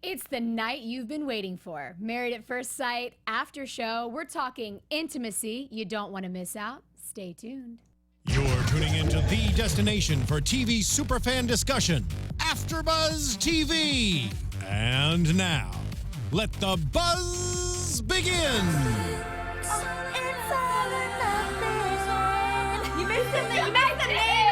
It's the night you've been waiting for. Married at First Sight, after show. We're talking intimacy. You don't want to miss out. Stay tuned. You're tuning into the destination for TV superfan discussion, AFTERBUZZ TV. And now, let the buzz begin. It's all or nothing. You missed the main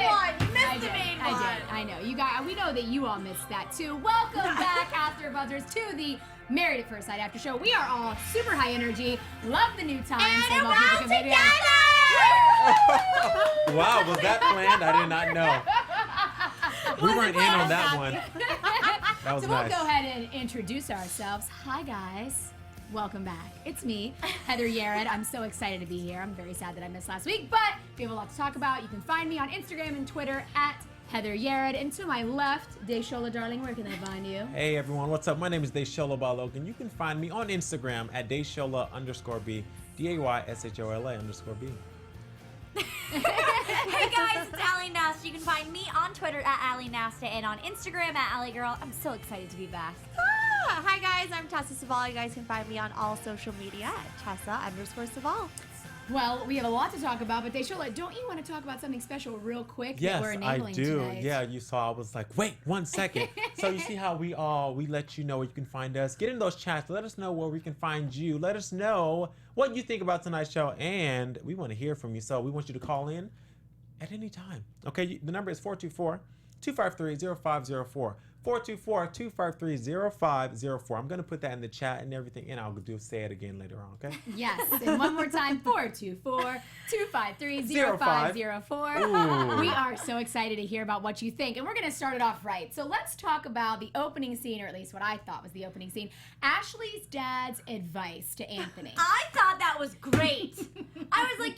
one. You missed the main one. I know. You guys, we know that you all missed that too. Welcome back, AfterBuzzers, to the Married at First Sight after show. We are all super high energy. Love the new times. And we're all together. Wow, was that planned? I did not know. We weren't in on that one. That was So nice. we'll go ahead and introduce ourselves. Hi, guys. Welcome back. It's me, Heather Yerrid. I'm so excited to be here. I'm very sad that I missed last week, but we have a lot to talk about. You can find me on Instagram and Twitter at Heather Yerrid. And to my left, Desola, darling, where can I find you? Hey everyone, what's up? My name is Desola Balogun. You can find me on Instagram at Desola_B, DAYSHOLA_B. Hey guys, it's Ally Nasta. You can find me on Twitter at Ally Nasta and on Instagram at Ally Girl. I'm so excited to be back. Hi guys, I'm Tessa Cevaal. You guys can find me on all social media at Tessa_Cevaal. Well, we have a lot to talk about, but Desola, don't you want to talk about something special real quick that Yes, we're I enabling do. tonight? Yeah, you saw. I was like, wait 1 second. So you see how we let you know where you can find us. Get in those chats. Let us know where we can find you. Let us know what you think about tonight's show, and we want to hear from you. So we want you to call in at any time. Okay, the number is 424-253-0504. 424-253-0504. I'm going to put that in the chat and everything, and I'll say it again later on, okay? Yes, and one more time, 424-253-0504. We are so excited to hear about what you think, and we're going to start it off right. So let's talk about the opening scene, or at least what I thought was the opening scene. Ashley's dad's advice to Anthony. I thought that was great. I was like,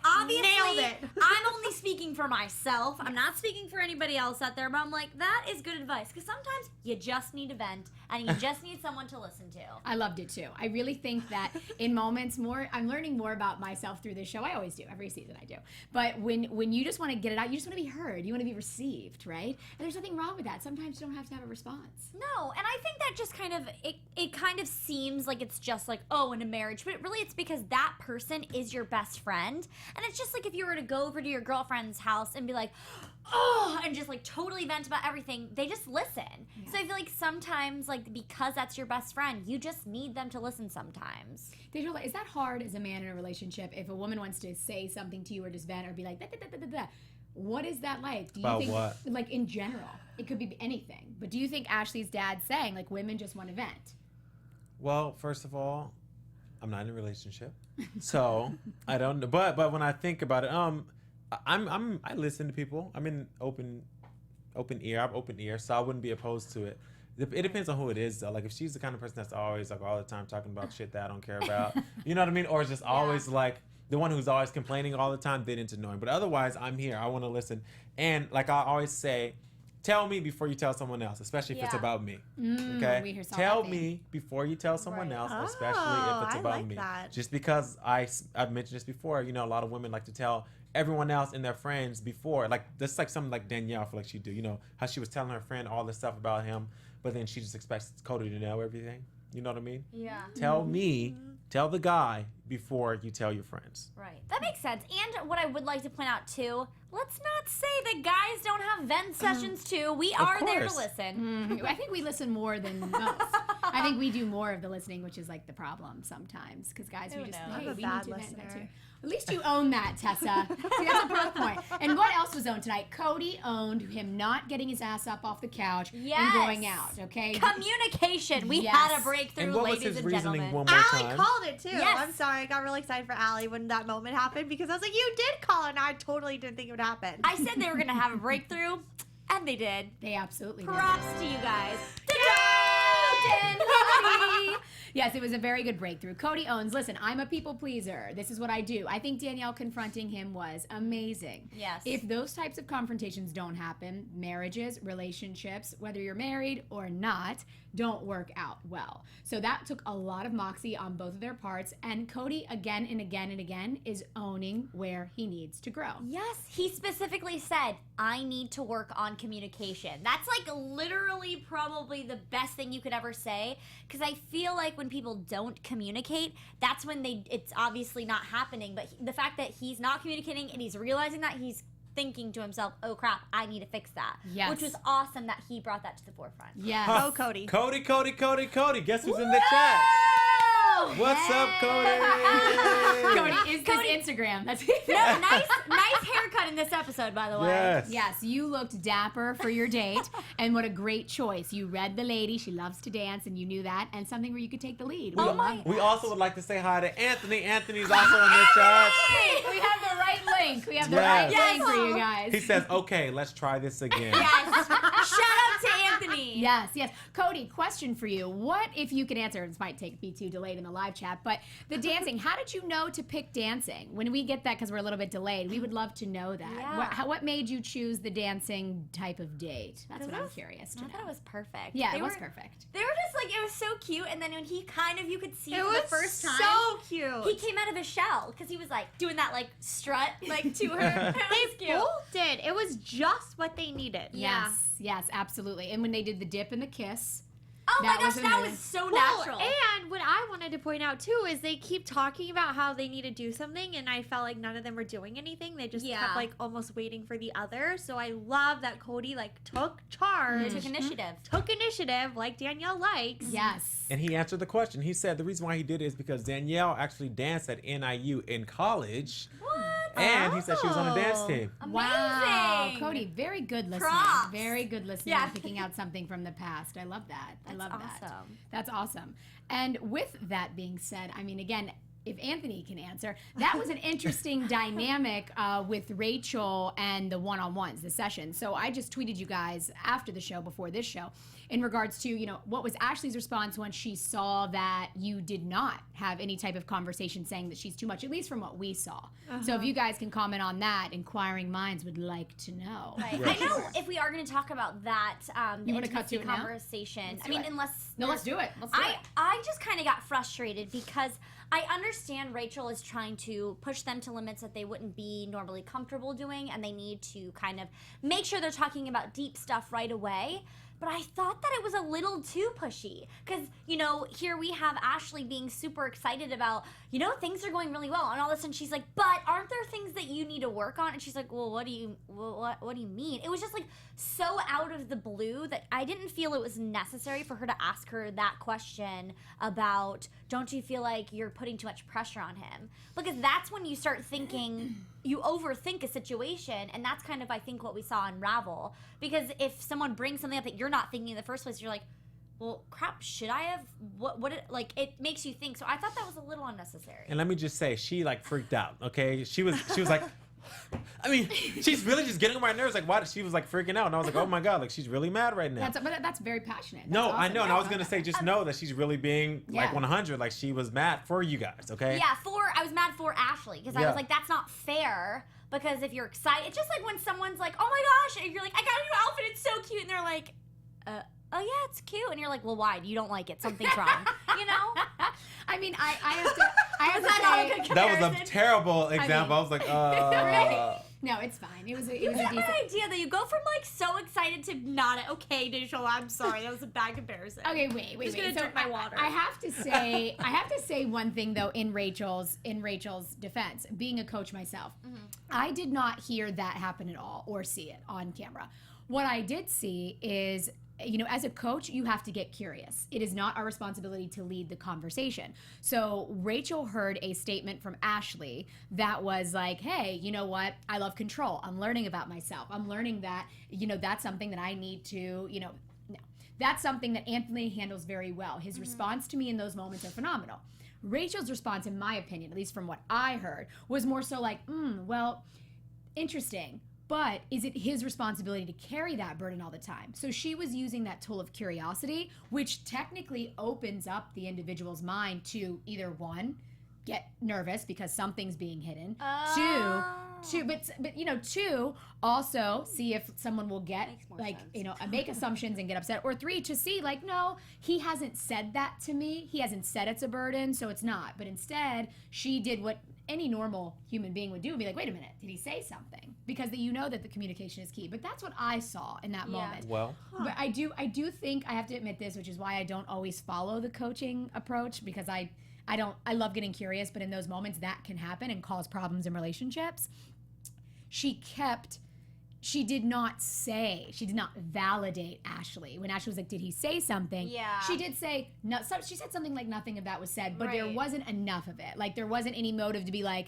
obviously, Nailed it. I'm only speaking for myself. I'm not speaking for anybody else out there, but I'm like, that is good advice. Because sometimes you just need a vent, and you just need someone to listen to. I loved it too. I really think that in moments I'm learning more about myself through this show. I always do. Every season I do. But when you just want to get it out, you just want to be heard. You want to be received, right? And there's nothing wrong with that. Sometimes you don't have to have a response. No, and I think that just kind of, it kind of seems like it's just like, oh, in a marriage, but really it's because that person is your best friend. And it's just like if you were to go over to your girlfriend's house and be like, oh, and just like totally vent about everything, they just listen. Yeah. So I feel like sometimes, like, because that's your best friend, you just need them to listen sometimes. Desola, is that hard as a man in a relationship if a woman wants to say something to you or just vent or be like, da, da, da, da, da, da. What is that like? Do you About think, what? like in general, it could be anything, but do you think Ashley's dad's saying like women just want to vent? Well, first of all, I'm not in a relationship, so I don't know. But when I think about it, I listen to people. I'm in open ear. I'm open ear, so I wouldn't be opposed to it. It depends on who it is, though. Like if she's the kind of person that's always like all the time talking about shit that I don't care about, you know what I mean? Or it's just always like the one who's always complaining all the time, then it's annoying. But otherwise, I'm here. I want to listen. And like I always say, tell me before you tell someone else, especially if it's Yeah. about me. We Okay? hear some Tell of that me before you tell someone Right. else, especially if it's I about like me. that. Just because I've mentioned this before, a lot of women like to tell everyone else and their friends before. Like that's like something like Danielle, I feel like she do. How she was telling her friend all this stuff about him, but then she just expects Cody to know everything. You know what I mean? Yeah. Tell me, tell the guy before you tell your friends. Right. That makes sense. And what I would like to point out, too, let's not say that guys don't have vent sessions, too. We are there to course. listen. I think we listen more than most. I think we do more of the listening, which is like the problem sometimes. Because guys, we Who just, knows? hey, I'm a we bad need to vent that listener. too. At least you own that, Tessa. See, that's a proof point. And what else was owned tonight? Cody owned him not getting his ass up off the couch Yes. and going out, okay? Communication. We Yes. had a breakthrough, And what was ladies his and reasoning gentlemen. one more Allie time? called it too. Yes. I'm sorry, I got really excited for Allie when that moment happened because I was like, you did call, and I totally didn't think it would happen. I said they were going to have a breakthrough, and they did. They absolutely did. Props to you guys. Golden Cody. Yes, it was a very good breakthrough. Cody owns, listen, I'm a people pleaser. This is what I do. I think Danielle confronting him was amazing. Yes. If those types of confrontations don't happen, marriages, relationships, whether you're married or not, don't work out well. So that took a lot of moxie on both of their parts, and Cody again and again and again is owning where he needs to grow. Yes, he specifically said, I need to work on communication. That's like literally probably the best thing you could ever say, because I feel like when people don't communicate, that's when it's obviously not happening. But the fact that he's not communicating and he's realizing that, he's thinking to himself, oh crap, I need to fix that. Yes. Which was awesome that he brought that to the forefront. Yes. Oh, Cody. Cody. Guess who's in the chat? What's up, Cody? Cody, is this Instagram? That's No, nice haircut in this episode, by the way. Yes. Yes, you looked dapper for your date, and what a great choice. You read the lady, she loves to dance, and you knew that, and something where you could take the lead. Oh my We also would like to say hi to Anthony. Anthony's also in the chat. We have the right link. We have the Yes. right link for you guys. He says, okay, let's try this again. Yes. Shout out to Anthony. Yes. Cody, question for you. What if you could answer, this might be too delayed in the live chat, but the dancing, how did you know to pick dancing? When we get that, because we're a little bit delayed, we would love to know that. Yeah. What made you choose the dancing type of date? That's what I'm curious to know. I thought it was perfect. Yeah, it was perfect. They were just like, it was so cute, and then when he you could see It for was the first time. so cute. He came out of his shell, because he was like doing that like strut like to her. It was They cute. both did. It was just what they needed. Yes, absolutely. And when they did the dip and the kiss, Oh my That gosh, was that amazing. was so Well, natural. and what I wanted to point out too is they keep talking about how they need to do something, and I felt like none of them were doing anything. They just Yeah. kept like almost waiting for the other. So I love that Cody like took charge, They took initiative. took initiative, like Danielle likes. yes. And he answered the question. He said the reason why he did it is because Danielle actually danced at NIU in college. What? And he said she was on a dance team. Wow, Amazing. Cody, very good listening. Props. Very good listening. Yeah. And picking out something from the past. I love that. I love that. awesome. That's awesome. And with that being said, I mean, again, if Anthony can answer, that was an interesting dynamic with Rachel and the one-on-ones, the session. So I just tweeted you guys after the show, before this show, in regards to, you know, what was Ashley's response when she saw that you did not have any type of conversation saying that she's too much, at least from what we saw. So if you guys can comment on that, inquiring minds would like to know. Right. Yeah. I know if we are going to talk about that, the You wanna cut to intimacy it now? conversation. Let's I do mean, it. unless No, let's do it. Let's do it. I just kind of got frustrated because I understand Rachel is trying to push them to limits that they wouldn't be normally comfortable doing, and they need to kind of make sure they're talking about deep stuff right away. But I thought that it was a little too pushy because, you know, here we have Ashley being super excited about, you know, things are going really well. And all of a sudden she's like, but aren't there things that you need to work on? And she's like, well, what do you mean? It was just like so out of the blue that I didn't feel it was necessary for her to ask her that question about, don't you feel like you're putting too much pressure on him? Because that's when you start thinking, you overthink a situation, and that's kind of, I think, what we saw unravel. Because if someone brings something up that you're not thinking in the first place, you're like, well, crap, should I have? It makes you think. So I thought that was a little unnecessary. And let me just say, she like freaked out. Okay, she was like, I mean, she's really just getting on my nerves. Like, why? She was like freaking out, and I was like, oh my god, like she's really mad right now. That's very passionate. No, That's I awesome. know, and I was gonna say, just know that she's really being like Yeah. 100. Like she was mad for you guys. Okay. Yeah, I was mad for Ashley because I Yeah. was like, that's not fair. Because if you're excited, it's just like when someone's like, oh my gosh, and you're like, I got a new outfit, it's so cute, and they're like, oh yeah, it's cute, and you're like, well, why? You don't like it? Something's wrong, you know? I mean, I have to. I have Was to that not a say, good That was a comparison? terrible example. I, was like, Right. No, it's fine. It was a You decent. get my idea that you go from like so excited to not okay, Desola. I'm sorry, that was a bad comparison. Okay, wait. Just gonna drink my water. I have to say one thing though in Rachel's defense, being a coach myself, I did not hear that happen at all or see it on camera. What I did see is, you know, as a coach, you have to get curious. It is not our responsibility to lead the conversation. So Rachel heard a statement from Ashley that was like, hey, you know what? I love control. I'm learning about myself. I'm learning that, you know, that's something that I need to, you know, no. That's something that Anthony handles very well. His response to me in those moments are phenomenal. Rachel's response, in my opinion, at least from what I heard, was more so like, well, interesting. But is it his responsibility to carry that burden all the time? So she was using that tool of curiosity, which technically opens up the individual's mind to either one, get nervous because something's being hidden. Two, also see if someone will get make assumptions and get upset. Or three, to see like, no, he hasn't said that to me. He hasn't said it's a burden, so it's not. But instead, she did what any normal human being would do and be like, wait a minute, did he say something? Because you know that the communication is key. But that's what I saw in that moment. Well, but I do think, I have to admit this, which is why I don't always follow the coaching approach, because I love getting curious, but in those moments that can happen and cause problems in relationships. She did not validate Ashley. When Ashley was like, did he say something? Yeah. She did say, no, she said something like nothing of that was said, but there wasn't enough of it. Like there wasn't any motive to be like,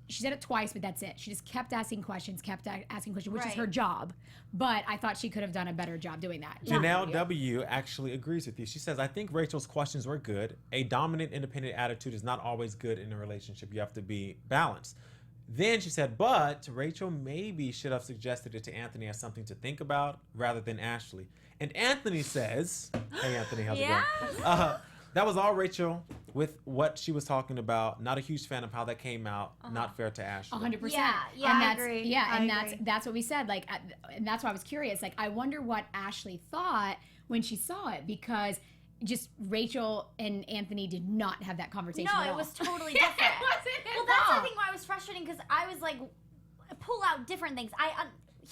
she said it twice, but that's it. She just kept asking questions, which is her job. But I thought she could have done a better job doing that. Janelle W. actually agrees with you. She says, I think Rachel's questions were good. A dominant, independent attitude is not always good in a relationship. You have to be balanced. Then she said, but Rachel maybe should have suggested it to Anthony as something to think about rather than Ashley. And Anthony says, hey, Anthony, how's it going? That was all Rachel with what she was talking about. Not a huge fan of how that came out. Not fair to Ashley. 100%. Yeah, and I agree. Yeah, and I agree. that's what we said. Like, and that's why I was curious. Like, I wonder what Ashley thought when she saw it, because just Rachel and Anthony did not have that conversation No, at it all. was totally different. Well, that's I think why I was frustrating, because I was like, pull out different things.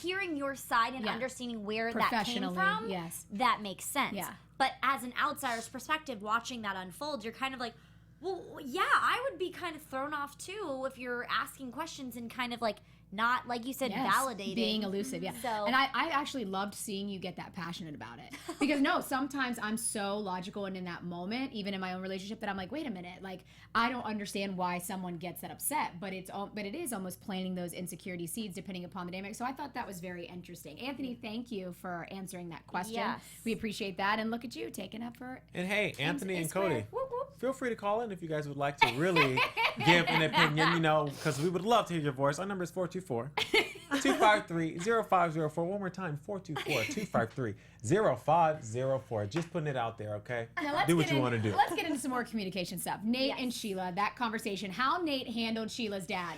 Hearing your side and understanding where that came from, that makes sense. Yeah. But as an outsider's perspective, watching that unfold, you're kind of like, well, yeah, I would be kind of thrown off too if you're asking questions and kind of like not, like you said, validating. Being elusive, yeah. So, and I actually loved seeing you get that passionate about it. Because sometimes I'm so logical, and in that moment, even in my own relationship, that I'm like, wait a minute, like, I don't understand why someone gets that upset, but it is almost planting those insecurity seeds depending upon the dynamic. So I thought that was very interesting. Anthony, thank you for answering that question. Yes. We appreciate that, and look at you taking up for And hey, Anthony and square. Cody, Whoop, whoop. feel free to call in if you guys would like to really give an opinion, because we would love to hear your voice. Our number is 424-253-0504. One more time, 424-253-0504. Just putting it out there, okay? Do what you want to do. Let's get into some more communication stuff. Nate and Sheila, that conversation, how Nate handled Sheila's dad.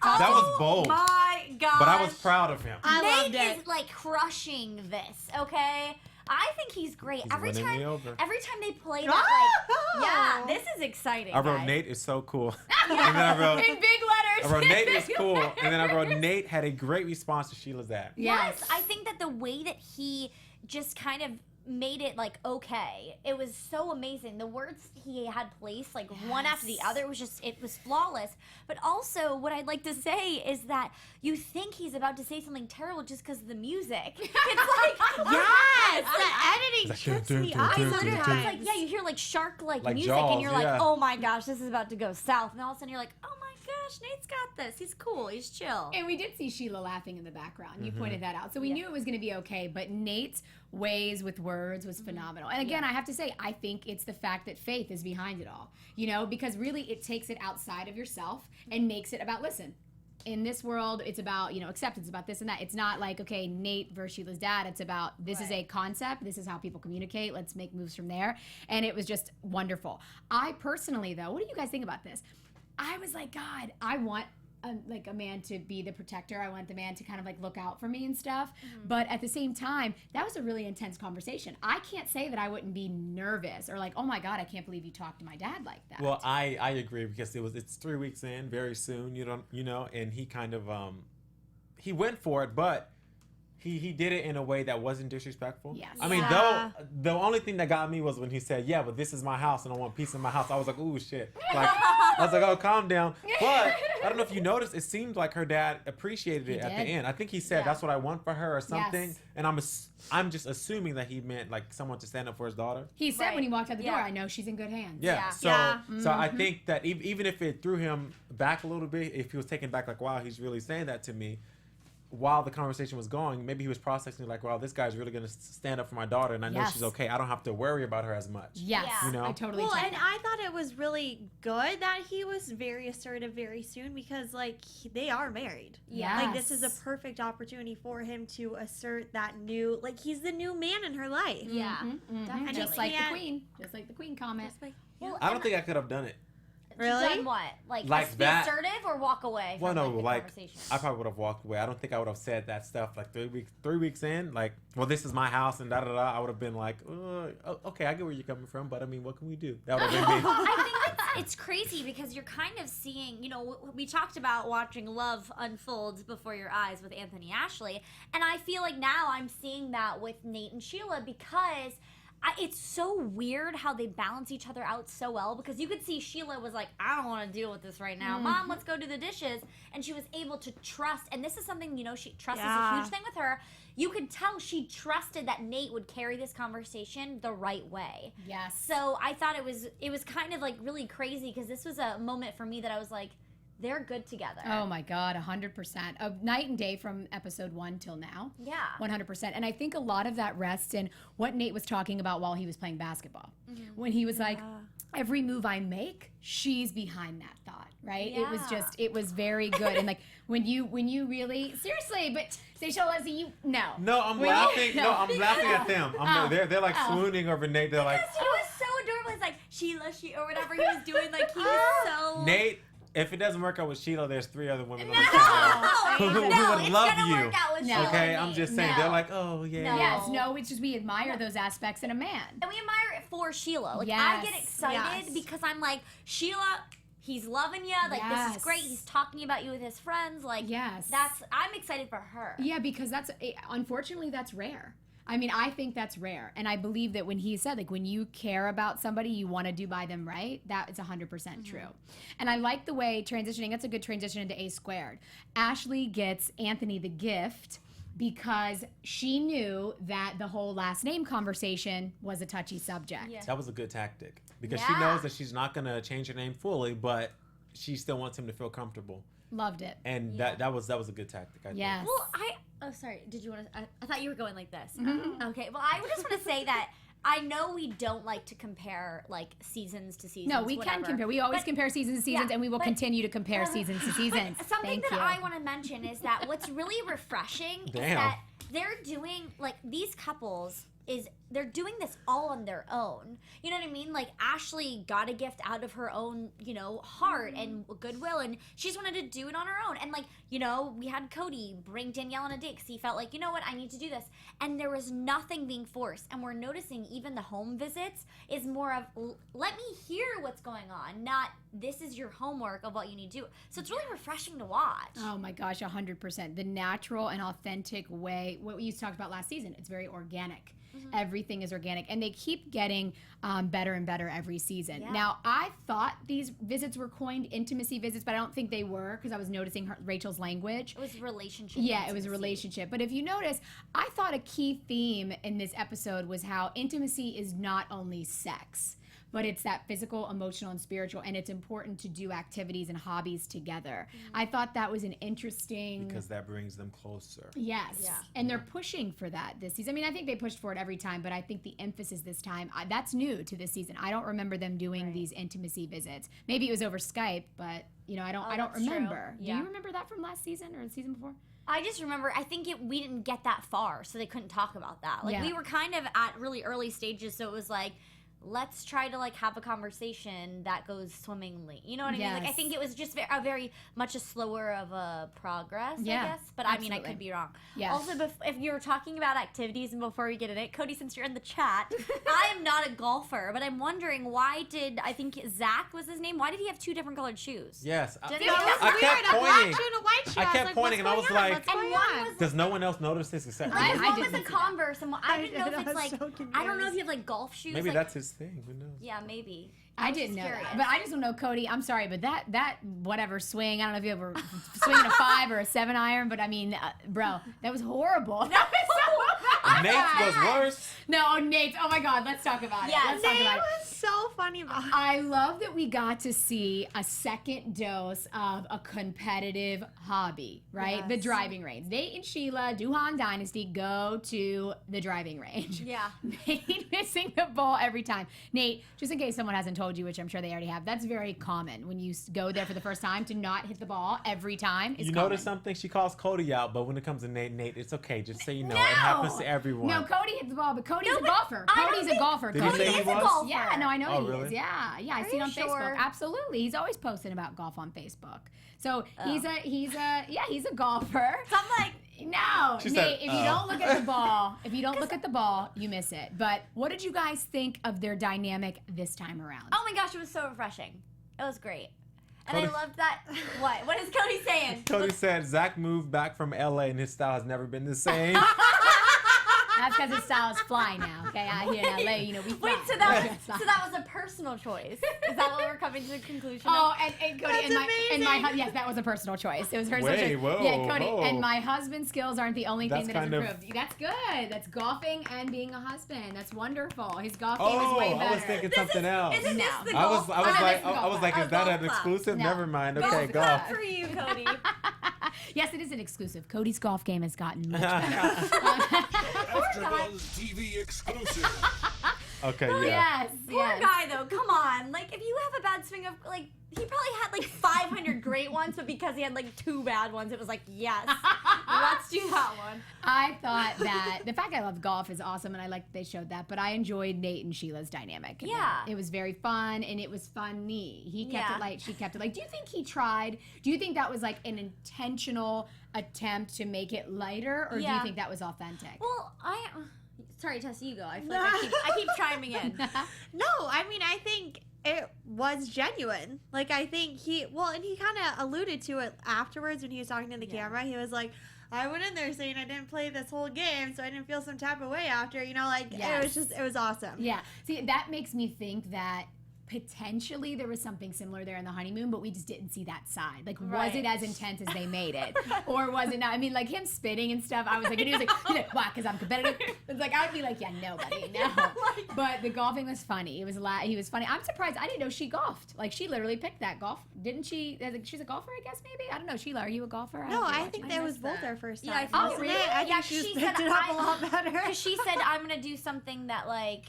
That was bold. my God. But I was proud of him. I loved Nate it. is like crushing this, okay? I think he's great. He's every winning time me over. they play that, like, this is exciting. I wrote guys. Nate is so cool. And then I wrote, In big letters. I wrote Nate is cool. And then I wrote Nate had a great response to Sheila's dad. Yes, I think that the way that he just kind of made it like okay, it was so amazing. The words he had placed like one after the other, it was flawless. But also what I'd like to say is that you think he's about to say something terrible just because of the music. It's like Yes, the editing trips me up sometimes sometimes. like you hear like shark like music Jaws, and you're like, yeah. oh my gosh, this is about to go south, and all of a sudden you're like, oh my gosh, Nate's got this, he's cool, he's chill. And we did see Sheila laughing in the background. You pointed that out. So we knew it was going to be okay. But Nate's ways with words was phenomenal. And again, I have to say, I think it's the fact that faith is behind it all. Because really it takes it outside of yourself and makes it about, listen, in this world, it's about, acceptance, about this and that. It's not like, okay, Nate versus Sheila's dad. It's about, this is a concept. This is how people communicate. Let's make moves from there. And it was just wonderful. I personally, though, what do you guys think about this? I was like, God, I want a man to be the protector. I want the man to kind of like look out for me and stuff. But at the same time, that was a really intense conversation. I can't say that I wouldn't be nervous or like, oh my God, I can't believe you talked to my dad like that. Well, I agree, because it's 3 weeks in, very soon, and he kind of he went for it, but he did it in a way that wasn't disrespectful. Yes. I mean, Yeah. though the only thing that got me was when he said, "Yeah, but this is my house and I want peace in my house." I was like, "Ooh, shit!" Like, I was like, "Oh, calm down." But I don't know if you noticed, it seemed like her dad appreciated it at the did. end. I think he said, "That's what I want for her" or something. Yes. And I'm just assuming that he meant like someone to stand up for his daughter. He said when he walked out the door, Yeah. I know she's in good hands. Yeah. Yeah. So Yeah. so I think that even if it threw him back a little bit, if he was taken back, like, wow, he's really saying that to me. while the conversation was going, maybe he was processing like, wow, this guy's really going to stand up for my daughter, and I know Yes. she's okay. I don't have to worry about her as much. Yes, Yeah. You know? I totally Well, get and that. I thought it was really good that he was very assertive very soon because, like, they are married. Yes. Like, this is a perfect opportunity for him to assert that new, like, he's the new man in her life. Yeah. Definitely. Just like the can't- queen. Just like the queen comment. Just like, Well, I don't think I could have done it. Really? Done what? Like Like be that- assertive or walk away Well, from no, like, the like conversation? I probably would have walked away. I don't think I would have said that stuff like 3 weeks in. Like, well, this is my house and da da da. I would have been like, okay, I get where you're coming from, but I mean, what can we do? That would have been me. I think it's crazy because you're kind of seeing, you know, we talked about watching love unfold before your eyes with Anthony Ashley, and I feel like now I'm seeing that with Nate and Sheila because it's so weird how they balance each other out so well because you could see Sheila was like, I don't want to deal with this right now. Mom, let's go do the dishes. And she was able to trust, and this is something, you know, trust is a huge thing with her. You could tell she trusted that Nate would carry this conversation the right way. Yes. So I thought it was kind of like really crazy because this was a moment for me that I was like, they're good together. Oh my God, 100%. A night and day from episode 1 till now. Yeah. 100%. And I think a lot of that rests in what Nate was talking about while he was playing basketball. When he was like, every move I make, she's behind that thought, right? It was Yeah. just, it was very good. And like, when you really, seriously, but Sociologist, no. No, I'm When you- laughing. No, I'm laughing at them. They're like swooning over Nate. They're like, He was so adorable. It's like Sheila, or whatever he was doing. Like he was so. Nate. If it doesn't work out with Sheila, there's 3 other women on the No, channel who no, would it's love gonna you. work out with No. Sheila Okay, and I'm Nate. just saying. No. They're like, oh yeah. No. Yes, no, it's just we admire those aspects in a man. And we admire it for Sheila. Like I Yes. get excited Yes. because I'm like, Sheila, he's loving you. Like this Yes. is great. He's talking about you with his friends. Like Yes. I'm excited for her. Yeah, because unfortunately that's rare. I mean, I think that's rare. And I believe that when he said, like, when you care about somebody, you want to do by them right, that is 100% true. And I like the way transitioning, that's a good transition into A squared. Ashley gets Anthony the gift because she knew that the whole last name conversation was a touchy subject. Yeah. That was a good tactic because she Yeah. knows that she's not gonna change her name fully, but she still wants him to feel comfortable. Loved it. And Yeah. that was a good tactic. I think. Yes. Well, sorry. Did you want to? I thought you were going like this. Okay. Well, I just want to say that I know we don't like to compare like seasons to seasons. No, we whatever. can compare. We always But- compare seasons to seasons, yeah, and we will but- continue to compare seasons to seasons. Something Thank that you. I want to mention is that what's really refreshing is Damn. that they're doing like these couples they're doing this all on their own. You know what I mean? Like Ashley got a gift out of her own, you know, heart and goodwill, and she just wanted to do it on her own. And like, you know, we had Cody bring Danielle on a date because he felt like, you know what, I need to do this, and there was nothing being forced. And we're noticing even the home visits is more of let me hear what's going on, not this is your homework of what you need to do. So it's really refreshing to watch. Oh my gosh, 100%. The natural and authentic way, what we used to talk about last season, it's very organic. Everything is organic. And they keep getting better and better every season. Yeah. Now, I thought these visits were coined intimacy visits, but I don't think they were because I was noticing Rachel's language. It was relationship. Yeah, it was a intimacy. relationship. But if you notice, I thought a key theme in this episode was how intimacy is not only sex, but it's that physical, emotional, and spiritual, and it's important to do activities and hobbies together. I thought that was an interesting... Because that brings them closer. Yes. Yeah. And they're pushing for that this season. I mean, I think they pushed for it every time, but I think the emphasis this time, that's new to this season. I don't remember them doing these intimacy visits. Maybe it was over Skype, but, you know, I don't that's true. remember. Yeah. Do you remember that from last season or the season before? I just remember, I think we didn't get that far, so they couldn't talk about that. Like, Yeah. we were kind of at really early stages, so it was like, let's try to, like, have a conversation that goes swimmingly. You know what I mean? Like, I Yes. think it was just very much a slower of a progress, Yeah, I guess. But, I mean, I absolutely. could be wrong. Yes. Also, if you're talking about activities, and before we get in it, Cody, since you're in the chat, I am not a golfer, but I'm wondering I think Zach was his name, why did he have 2 different colored shoes? Yes. Did Dude, you- that was I weird. kept A black pointing. shoe and a white shoe. I kept like, pointing, and I what's was going on? like- What's And going one on? was Does no one else notice this except me? Like, I one didn't was a see that. Converse, and I didn't know if I it's was like, so I don't know if confused. you have like golf shoes. Maybe like, that's his thing. Who knows? Yeah, maybe. I was didn't just know that. curious. But I just don't know, Cody, I'm sorry, but that whatever swing, I don't know if you ever swinging a 5 or a 7 iron, but I mean, bro, that was horrible. That was so Nate's was worse. No, Nate. Oh my God, let's talk about it. Yeah, Let's talk Nate about it. was so funny about it. I love that we got to see a second dose of a competitive hobby, right? Yes. The driving range. Nate and Sheila, Duhan Dynasty, go to the driving range. Yeah. Nate missing the ball every time. Nate, just in case someone hasn't told you, which I'm sure they already have, that's very common when you go there for the first time to not hit the ball every time. It's You common. notice something? She calls Cody out, but when it comes to Nate, it's okay. Just so you know, No! it happens to everyone. No, Cody hits the ball, but Cody's No, a but golfer. I don't Cody's a think- golfer. Did he Cody say he is was? a golfer. Yeah, no, I know Oh, he really? is. Yeah, I Are see it on you Facebook. sure? Absolutely, he's always posting about golf on Facebook. So he's a golfer. So I'm like, No, She Nate, said, if you don't look at the ball, you miss it. But what did you guys think of their dynamic this time around? oh my gosh, it was so refreshing. It was great. And Cody- I loved that. What? What is Cody saying? Cody said Zach moved back from LA and his style has never been the same. That's because his style is fly now. Okay, out here in LA, we fly. Wait, so that was a personal choice. Is that what we're coming to the conclusion of? Oh, and Cody, That's amazing. yes, that was a personal choice. It was her. Wait, whoa, yeah, Cody, whoa. and my husband's skills aren't the only thing That's that has kind of- improved. That's good. That's golfing and being a husband. That's wonderful. His golf game is Oh, way better. I was thinking something else. Isn't this No. the I was golf like, club? I was like, A is that golf an club. exclusive? No. Never mind. Golf Okay, club golf. for you, Cody. Yes, it is an exclusive. Cody's golf game has gotten much better. AfterBuzz TV exclusive. Okay, Oh, yeah. Yes, Poor yes. guy though. Come on. Like if you have a bad swing of like he probably had like 500 great ones, but because he had like 2 bad ones, it was like yes, let's do that one. I thought that the fact I love golf is awesome, and I like that they showed that. But I enjoyed Nate and Sheila's dynamic. Yeah. it was very fun, and it was funny. He kept Yeah. it light, she kept it light. Do you think he tried? Do you think that was like an intentional attempt to make it lighter, or do you Yeah. think that was authentic? Well, sorry, Tessa, you go. I feel like I keep chiming in. No, I mean, I think it was genuine. Like, I think and he kind of alluded to it afterwards when he was talking to the camera. He was like, I went in there saying I didn't play this whole game, so I didn't feel some type of way after. It was awesome. Yeah. See, that makes me think that potentially there was something similar there in the honeymoon, but we just didn't see that side. Like, was Right. it as intense as they made it? Or was it not? I mean, like him spitting and stuff, I was like, and he was like, why? Because I'm competitive? It's like, I'd be like, yeah, no, buddy, no. But the golfing was funny. He was funny. I'm surprised. I didn't know she golfed. Like, she literally picked that golf. Didn't she? She's a golfer, I guess, maybe? I don't know. Sheila, are you a golfer? No, don't know I what think you- that was missed both that. their first Yeah, time. I think wasn't so. it? I Yeah, think she she picked said it up I- a lot better. Because she said I'm gonna do something that like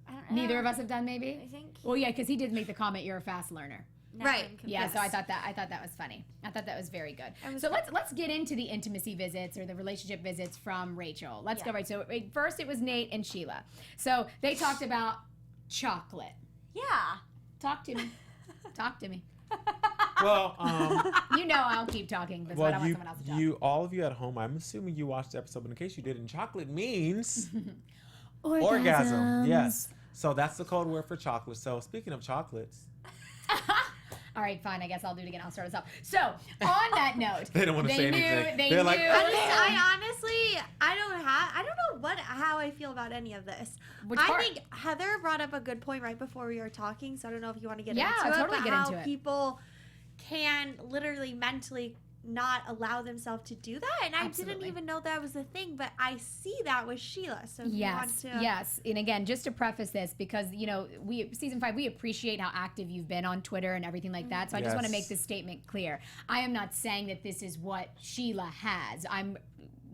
I don't know. Neither of us have done, maybe? I think. Well, yeah, because he did make the comment, you're a fast learner. Now Right. I'm Yeah, confused. so I thought that was funny. I thought that was very good. was So let's get into the intimacy visits or the relationship visits from Rachel. Let's go right. So first it was Nate and Sheila. So they talked about chocolate. Yeah. Talk to me. Talk to me. Well, You know I'll keep talking, but I want someone else to talk. all of you at home, I'm assuming you watched the episode, but in case you didn't, chocolate means Orgasms. orgasm. Yes. So that's the code word for chocolate. So speaking of chocolates, All right, fine. I guess I'll do it again. I'll start us off. So on that note, They don't wanna say anything. They They're knew. like, I honestly, I don't know how I feel about any of this. Which I part? think Heather brought up a good point right before we were talking, so I don't know if you want to get Yeah, into totally it, but get how into it. people can literally mentally not allow themselves to do that, and I Absolutely. didn't even know that was a thing, but I see that with Sheila. So if you want Yes, to, yes. And again, just to preface this, because, season 5, we appreciate how active you've been on Twitter and everything like that. So I just want to make Yes. this statement clear. I am not saying that this is what Sheila has. I'm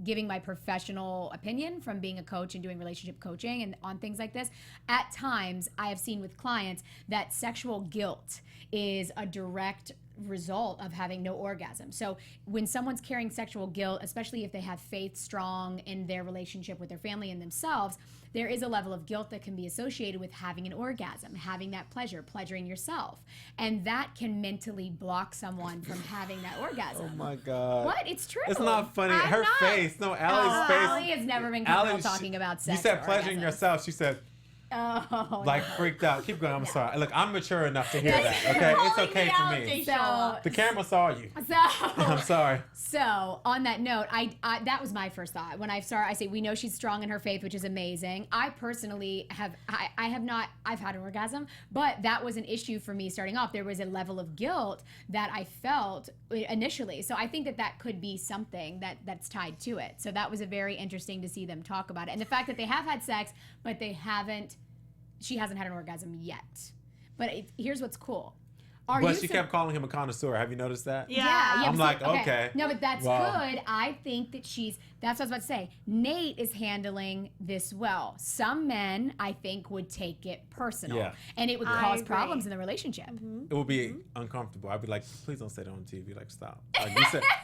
giving my professional opinion from being a coach and doing relationship coaching and on things like this. At times, I have seen with clients that sexual guilt is a direct result of having no orgasm. So when someone's carrying sexual guilt, especially if they have faith strong in their relationship with their family and themselves, there is a level of guilt that can be associated with having an orgasm, having that pleasuring yourself. And that can mentally block someone from having that orgasm. oh my God. What? It's true. It's not funny. I'm Her not- face. No, Allie's face. Allie has never been comfortable Allie, talking about sex. You said or pleasuring orgasms. yourself. She said, Oh, Like freaked out. Keep going. I'm sorry. Look, I'm mature enough to hear that. Okay, it's okay for me. So, The camera saw you. so I'm sorry. So on that note, I that was my first thought when I say we know she's strong in her faith, which is amazing. I personally I've had an orgasm, but that was an issue for me starting off. There was a level of guilt that I felt initially. So I think that could be something that's tied to it. So that was a very interesting to see them talk about it, and the fact that they have had sex, but she hasn't had an orgasm yet. But here's what's cool. But she kept calling him a connoisseur. Have you noticed that? Yeah. I'm like, okay. No, but that's Wow. good. I think that that's what I was about to say. Nate is handling this well. Some men, I think, would take it personal. Yeah. And it would I cause agree. problems in the relationship. It would be uncomfortable. I'd be like, please don't say that on TV. Like, stop. Like,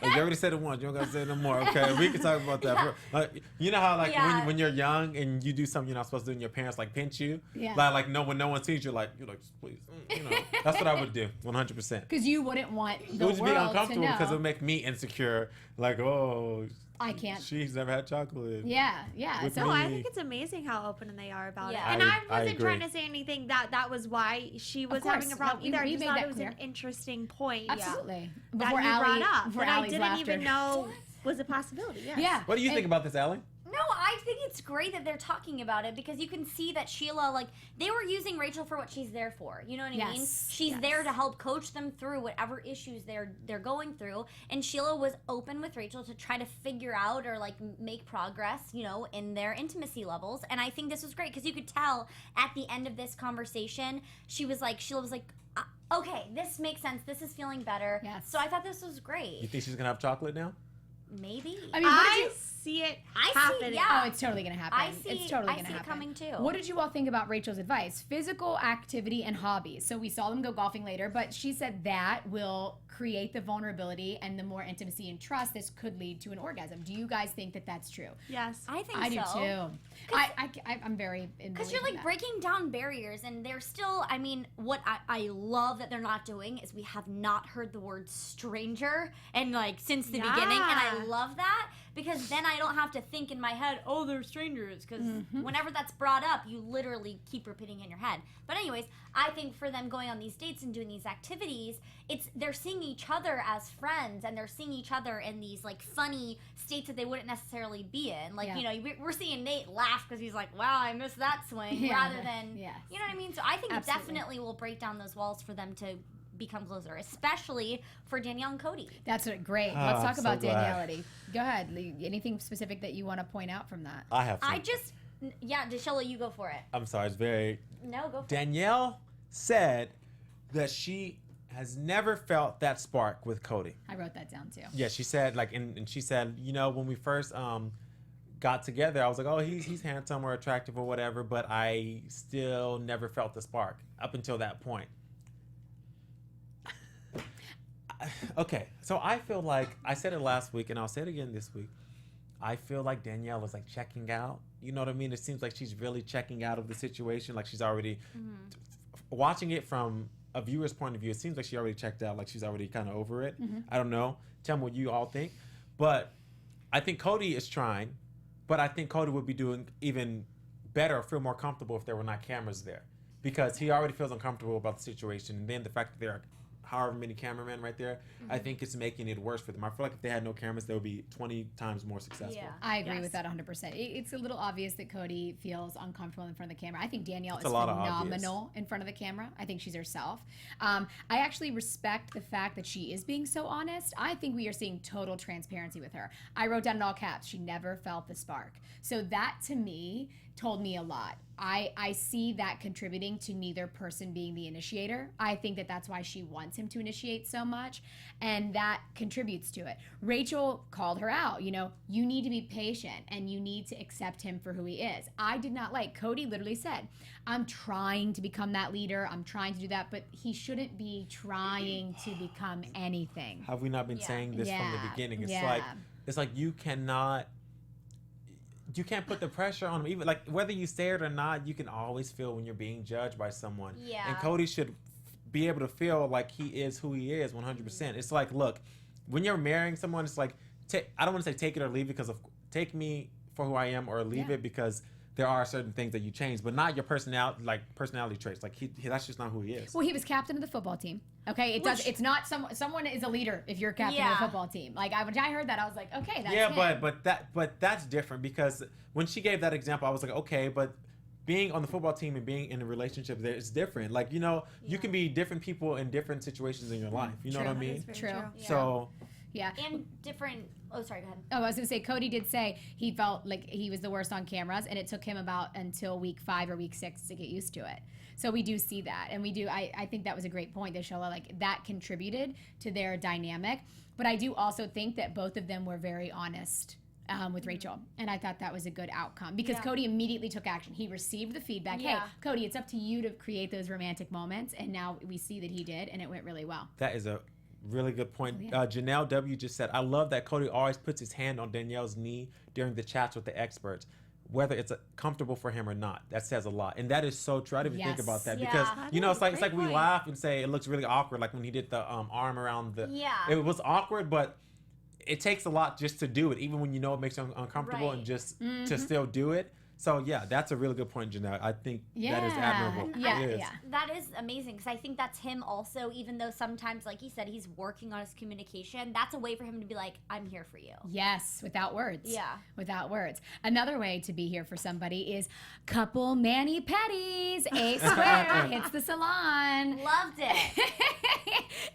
you already said it once. You don't got to say it no more. Okay, we can talk about that. You know how, like, when you're young and you do something you're not supposed to do and your parents, like, pinch you? Yeah. Like when no one sees you, you're like, please. You know, that's what I would do, 100%. Because you wouldn't want the It would world be to uncomfortable know. because it would make me insecure. Like, oh, I can't. she's never had chocolate. Yeah. With So me. I think it's amazing how open they are about Yeah. it. And I I wasn't agree. trying to say anything that was why she was course. having a problem No, either. I we just made thought that it was clear. an interesting point Absolutely. that Before you Ally, brought up before that I Ally's didn't laughter. even know was a possibility. Yes. Yeah. What do you think And- about this, Ally? No, I think it's great that they're talking about it because you can see that Sheila, like, they were using Rachel for what she's there for. You know what I mean? Yes. She's there to help coach them through whatever issues they're going through. And Sheila was open with Rachel to try to figure out or, like, make progress, you know, in their intimacy levels. And I think this was great because you could tell at the end of this conversation, Sheila was like, okay, this makes sense. This is feeling better. Yes. So I thought this was You great. think she's going to have chocolate now? Maybe. I mean, what did I you... see it I see- happening. yeah. Oh, it's totally gonna happen. I see- It's totally I gonna see it happen. coming, too. What did you all think about Rachel's advice? Physical activity and hobbies. So we saw them go golfing later, but she said that will create the vulnerability and the more intimacy and trust. This could lead to an orgasm. Do you guys think that that's true? Yes. I think I do so. too. I'm very in Because you're belief in like that. breaking down barriers, and they're still. I mean, what I love that they're not doing is we have not heard the word stranger, and like since the beginning, and I Yeah. love that because then I don't have to think in my head, oh, they're strangers, because whenever that's brought up, you literally keep repeating in your head. But anyways, I think for them going on these dates and doing these activities, they're seeing each other as friends, and they're seeing each other in these like funny states that they wouldn't necessarily be in. Like, Yeah. you know, we're seeing Nate laugh because he's like, wow, I missed that swing, Yeah. rather than, Yes. you know what I mean? So I think Absolutely. it definitely will break down those walls for them to become closer, especially for Danielle and Cody. That's great. Oh, Let's I'm talk so about glad. Danielle. Go ahead. Anything specific that you want to point out from that? I have some. Sheila, you go for it. I'm sorry. It's very... No, go for it. Danielle said that she has never felt that spark with Cody. I wrote that down too. Yeah, she said, like, and she said, you know, when we first got together, I was like, oh, he's handsome or attractive or whatever, but I still never felt the spark up until that point. Okay, so I feel like, I said it last week and I'll say it again this week, I feel like Danielle is like checking out. You know what I mean? It seems like she's really checking out of the situation. Like she's already watching it from a viewer's point of view. It seems like she already checked out. Like she's already kind of over it. I don't know. Tell me what you all think. But I think Cody is trying. But I think Cody would be doing even better or feel more comfortable if there were not cameras there. Because he already feels uncomfortable about the situation. And then the fact that there are however many cameramen right there, I think it's making it worse for them. I feel like if they had no cameras, they would be 20 times more successful. Yeah. I agree Yes. with that 100%. It's a little obvious that Cody feels uncomfortable in front of the camera. I think Danielle It's is a lot of phenomenal in front of the camera. I think she's herself. I actually respect the fact that she is being so honest. I think we are seeing total transparency with her. I wrote down in all caps, she never felt the spark. So that to me told me a lot. I see that contributing to neither person being the initiator. I think that that's why she wants him to initiate so much, and that contributes to it. Rachel called her out. You know, you need to be patient and you need to accept him for who he is. I did not like, Cody literally said, I'm trying to become that leader. I'm trying to do that, but he shouldn't be trying to become anything. Have we not been Yeah. saying this from the Yeah. beginning? Yeah. It's like you can't put the pressure on him. Even like whether you say it or not, you can always feel when you're being judged by someone. Yeah. And Cody should be able to feel like he is who he is 100%. It's like, look, when you're marrying someone, it's like, I don't want to say take it or leave it, because take me for who I am or leave Yeah. it because there are certain things that you change, but not your personality traits. Like he that's just not who he is. Well, he was captain of the football team. Okay, it's not someone is a leader if you're captain of a football team. Like when I heard that, I was like, okay, that's him. but that's different because when she gave that example, I was like, okay, but being on the football team and being in a relationship there is different. Like, you can be different people in different situations in your life. You know what I mean? True. Yeah. So yeah. And different. Oh, sorry. Go ahead. Oh, I was gonna say Cody did say he felt like he was the worst on cameras, and it took him about until week 5 or week 6 to get used to it. So we do see that, and we do. I think that was a great point, that Sheila, like that contributed to their dynamic. But I do also think that both of them were very honest with Rachel, and I thought that was a good outcome because Cody immediately took action. He received the feedback. Hey, Cody, it's up to you to create those romantic moments, and now we see that he did, and it went really well. that is a really good point. Janelle W just said, I love that Cody always puts his hand on Danielle's knee during the chats with the experts, whether it's comfortable for him or not. That says a lot, and that is so true. I didn't even think about that because it's like we laugh and say it looks really awkward, like when he did the arm around the. Yeah. It was awkward, but it takes a lot just to do it, even when you know it makes you uncomfortable, and just to still do it. So yeah, that's a really good point, Janelle. I think that is admirable. Yeah, It is. yeah. That is amazing because I think that's him also, even though sometimes, like he said, he's working on his communication. That's a way for him to be like, I'm here for you. Yes, without words. Yeah. Without words. Another way to be here for somebody is couple mani-pedis. A square hits the salon. Loved it.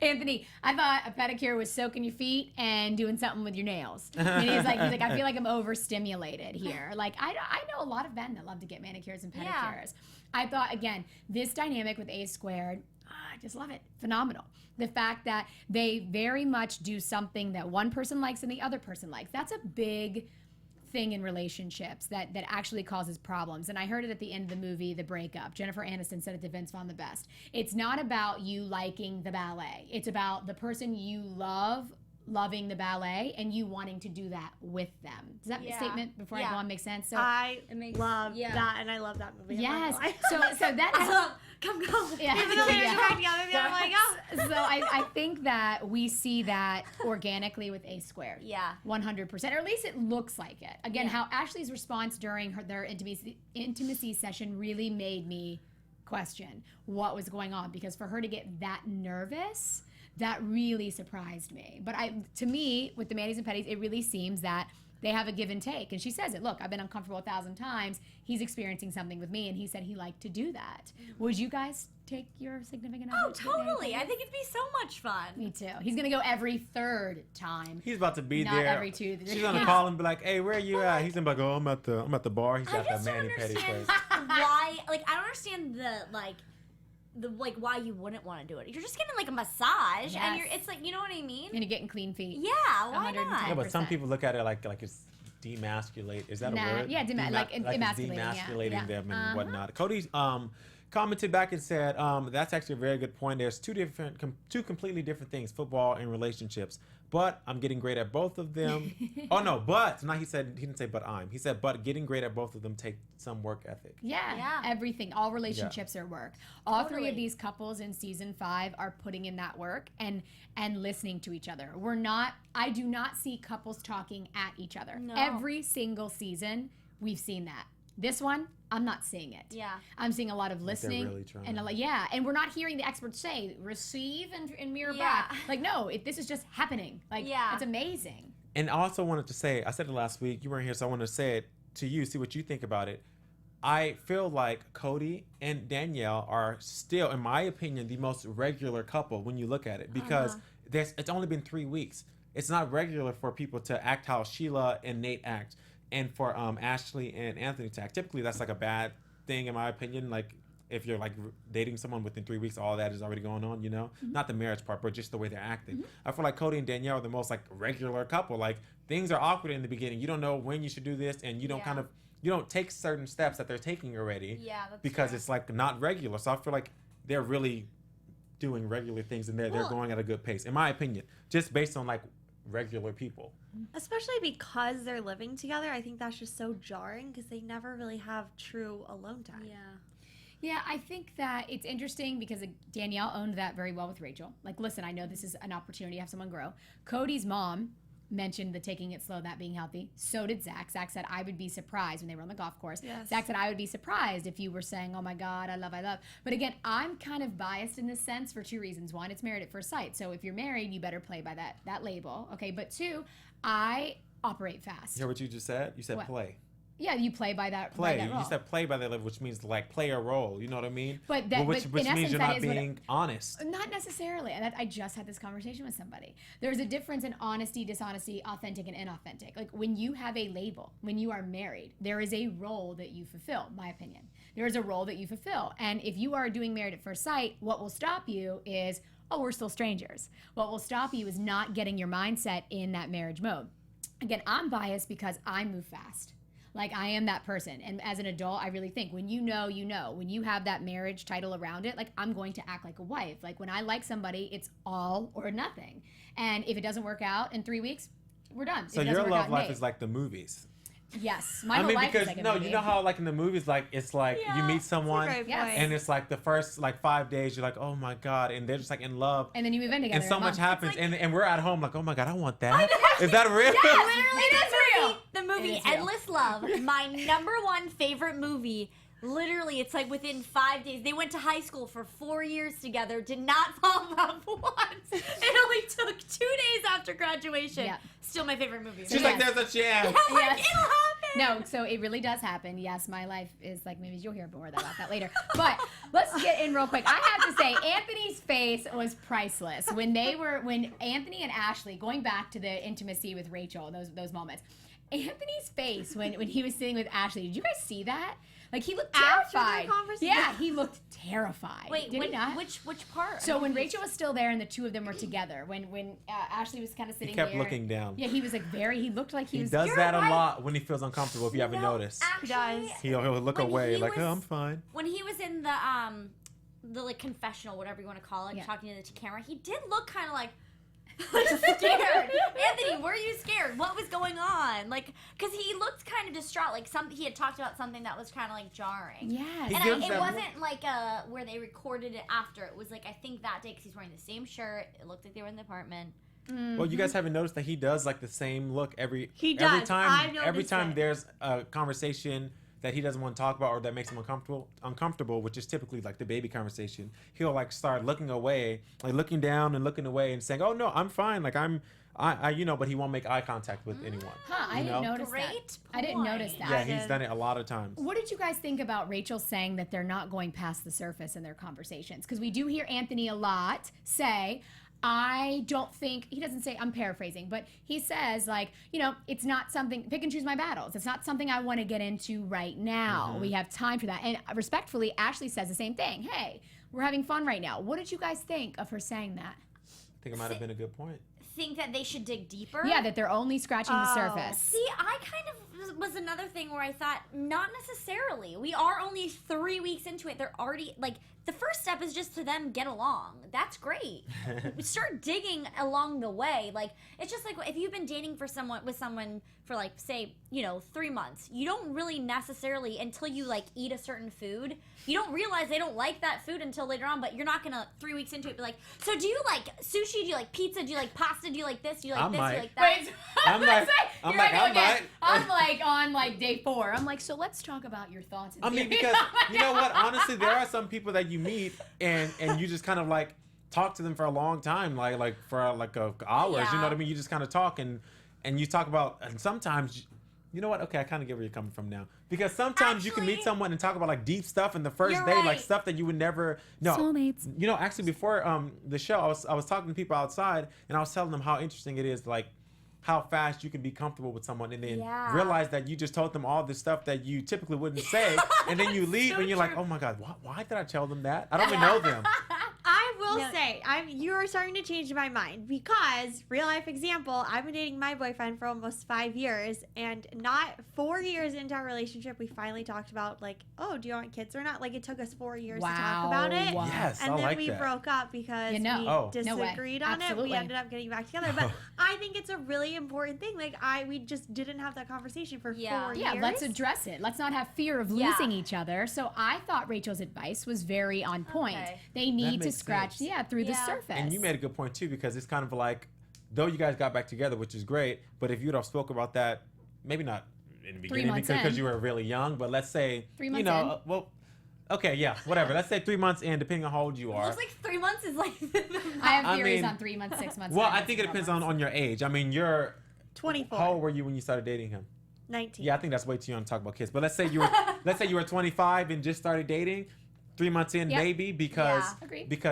Anthony, I thought a pedicure was soaking your feet and doing something with your nails. And he's like, I feel like I'm overstimulated here. Like, I know a lot of men that love to get manicures and pedicures. Yeah. I thought, again, this dynamic with A squared, I just love it. Phenomenal. The fact that they very much do something that one person likes and the other person likes. That's a big thing in relationships that actually causes problems. And I heard it at the end of the movie, The Breakup. Jennifer Aniston said it to Vince Vaughn the best. It's not about you liking the ballet. It's about the person you love loving the ballet and you wanting to do that with them. Does that statement before I go on make sense? So I love that, and I love that movie. yes. So that is Come. yeah. Even though they're back together, I'm like, oh. So I think that we see that organically with A squared. Yeah. 100%, or at least it looks like it. Again, how Ashley's response during their intimacy session really made me question what was going on, because for her to get that nervous, that really surprised me. But to me, with the manis and petties, it really seems that they have a give and take. And she says it, look, I've been uncomfortable 1,000 times. He's experiencing something with me, and he said he liked to do that. Would you guys take your significant other? Oh, totally. I think it'd be so much fun. Me too. He's going to go every 3rd time. He's about to be Not there. every 2. She's gonna call him and be like, "Hey, where are you at?" He's gonna be like, "Oh, I'm at the bar." He's I got the just don't mani pedi understand place. why. Like, I don't understand the why you wouldn't want to do it. You're just getting like a massage, and it's like, you know what I mean? And you're getting clean feet. Yeah, why 110%. not? Yeah, but some people look at it like it's demasculate. Is that a word? Yeah, It's emasculating. demasculating them and whatnot. Cody commented back and said, "That's actually a very good point. There's two completely different things: football and relationships. But I'm getting great at both of them." Oh no, but now he didn't say but he said but getting great at both of them take some work ethic. Yeah, everything. All relationships are work. All 3 of these couples in season 5 are putting in that work and listening to each other. I do not see couples talking at each other. No. Every single season, we've seen that. This one, I'm not seeing it. Yeah. I'm seeing a lot of listening. They're really trying. And we're not hearing the experts say, receive and mirror Yeah. back. Like, no, this is just happening. Like, it's amazing. And I also wanted to say, I said it last week, you weren't here, so I want to say it to you, see what you think about it. I feel like Cody and Danielle are still, in my opinion, the most regular couple when you look at it, because it's only been 3 weeks. It's not regular for people to act how Sheila and Nate act, and for Ashley and Anthony to act. Typically, that's like a bad thing, in my opinion. Like, if you're like dating someone within 3 weeks, all that is already going on, you know? Not the marriage part, but just the way they're acting. I feel like Cody and Danielle are the most like regular couple. Like, things are awkward in the beginning. You don't know when you should do this, and you don't you don't take certain steps that they're taking already. Yeah, that's because true. it's like not regular. So I feel like they're really doing regular things, and they're going at a good pace, in my opinion, just based on like regular people. Especially because they're living together, I think that's just so jarring because they never really have true alone time. Yeah, I think that it's interesting because Danielle owned that very well with Rachel. Like, listen, I know this is an opportunity to have someone grow. Cody's mom mentioned the taking it slow, that being healthy. So did Zach. Zach said, I would be surprised when they were on the golf course. Yes. Zach said, I would be surprised if you were saying, oh my God, I love. But again, I'm kind of biased in this sense for two reasons. One, it's married at first sight. So if you're married, you better play by that label. Okay. But two, I operate fast. You hear what you just said? You said What? play. Yeah, you play by that. Play. By that role. You said play by that level, which means like play a role. You know what I mean? But which in means essence, you're that not is what being honest. Not necessarily. And I just had this conversation with somebody. There's a difference in honesty, dishonesty, authentic, and inauthentic. Like when you have a label, when you are married, there is a role that you fulfill, my opinion. There is a role that you fulfill. And if you are doing married at first sight, what will stop you is, oh, we're still strangers. What will stop you is not getting your mindset in that marriage mode. Again, I'm biased because I move fast. Like I am that person. And as an adult, I really think when you know, you know. When you have that marriage title around it, like I'm going to act like a wife. Like when I like somebody, it's all or nothing. And if it doesn't work out in 3 weeks, we're done. So If it your doesn't work love out in life May. is like the movies. Yes. My I whole mean, life because is like a no, movie. you know how like in the movies, like it's like you meet someone That's a great Yes. point. and it's like the first like 5 days, you're like, oh my God, and they're just like in love. And then you move in together. And so in a much month. happens, and we're at home like, oh my God, I want that. Is that real? Literally, It is real. the movie It is real. Endless Love, my number one favorite movie. Literally, it's like within 5 days. They went to high school for 4 years together, did not fall in love once. It only took 2 days after graduation. Yeah. Still my favorite movie. She's like, there's a chance. I'm like, Yes. it'll happen. No, so it really does happen. Yes, my life is like maybe you'll hear more about that later. But let's get in real quick. I have to say, Anthony's face was priceless when Anthony and Ashley, going back to the intimacy with Rachel, those moments. Anthony's face when he was sitting with Ashley, did you guys see that? Like he looked After their terrified. conversation? Yeah, he looked terrified. Wait, did he not? which part? So when Rachel was still there and the two of them were together, when Ashley was kind of He sitting kept there, looking down. Yeah, he was like he looked like he He was. does You're that a right. lot when he feels uncomfortable, if you haven't noticed. Actually, does. He'll look when away he like, was- oh, I'm fine. when he was in the like confessional, whatever you want to call it, Yeah. talking to the camera, he did look kind of like scared. Anthony, were you scared? What was going on? Like, because he looked kind of distraught. Like he had talked about something that was kind of like jarring. Yes. He And gives it that wasn't like where they recorded it after. It was like I think that day because he's wearing the same shirt. It looked like they were in the apartment. Well, you guys haven't noticed that he does like the same look every He every does. time. I've Every noticed time it. there's a conversation that he doesn't want to talk about or that makes him uncomfortable, which is typically like the baby conversation, he'll like start looking away, like looking down and looking away and saying, "Oh no, I'm fine." Like I you know, but he won't make eye contact with anyone. Huh, I you didn't know? notice Great that. I didn't notice point. that. Yeah, I he's did. done it a lot of times. What did you guys think about Rachel saying that they're not going past the surface in their conversations? Because we do hear Anthony a lot say, I don't think, he doesn't say, I'm paraphrasing, but he says like, you know, it's not something, pick and choose my battles. It's not something I want to get into right now. We have time for that. And respectfully, Ashley says the same thing. Hey, we're having fun right now. What did you guys think of her saying that? I think it might have been a good point. Think that they should dig deeper. Yeah, that they're only scratching the Oh. surface. See, I kind of was another thing where I thought, not necessarily. We are only 3 weeks into it. They're already, like, the first step is just to them get along. That's great. Start digging along the way. Like, it's just like if you've been dating with someone for, like, say, 3 months, you don't really necessarily, until you, like, eat a certain food, you don't realize they don't like that food until later on, but you're not going to, 3 weeks into it, be like, so do you like sushi? Do you like pizza? Do you like pasta? Do you like this? Do you like I this? Do might. you like that? Wait, I'm like, Here I'm like, I go I again. might. I'm like on like day 4. I'm like, so let's talk about your thoughts. And I mean, theories. because you know what? Honestly, there are some people that you meet and you just kind of like talk to them for a long time, like for like hours. You know Yeah. what I mean? You just kind of talk and you talk about, and sometimes. You know what? Okay, I kind of get where you're coming from now. Because sometimes you can meet Actually- someone and talk about like deep stuff in the first You're day, like right. stuff that you would never. No, Soulmates. You know, actually, before the show, I was talking to people outside and I was telling them how interesting it is, like how fast you can be comfortable with someone and then Yeah. realize that you just told them all this stuff that you typically wouldn't say, and then you leave so and you're like, true. oh my God, why did I tell them that? I don't even know them. I will No. say, you are starting to change my mind because, real life example, I've been dating my boyfriend for almost 5 years, and not 4 years into our relationship, we finally talked about, like, oh, do you want kids or not? Like, it took us 4 years to talk about it. Wow. Yes, And I then like we that. broke up because Yeah, no. we Oh. No way. disagreed on it. Absolutely. We ended up getting back together. But I think it's a really important thing. Like, we just didn't have that conversation for Yeah. 4 Yeah, years. let's address it. Let's not have fear of Yeah. losing each other. So I thought Rachel's advice was very on point. Okay. They need to makes scratch, sense. through the Yeah. surface. And you made a good point too, because it's kind of like though you guys got back together, which is great, but if you'd have spoke about that, maybe not in the beginning because you were really young, but let's say, 3 months in. Okay, yeah, whatever. Let's say 3 months in, depending on how old you are. Looks like 3 months is like. I have theories on 3 months, 6 months. Well, I think it depends on your age. I mean, you're 24. How old were you when you started dating him? 19. Yeah, I think that's way too young to talk about kids. But let's say you were 25 and just started dating, 3 months in, maybe because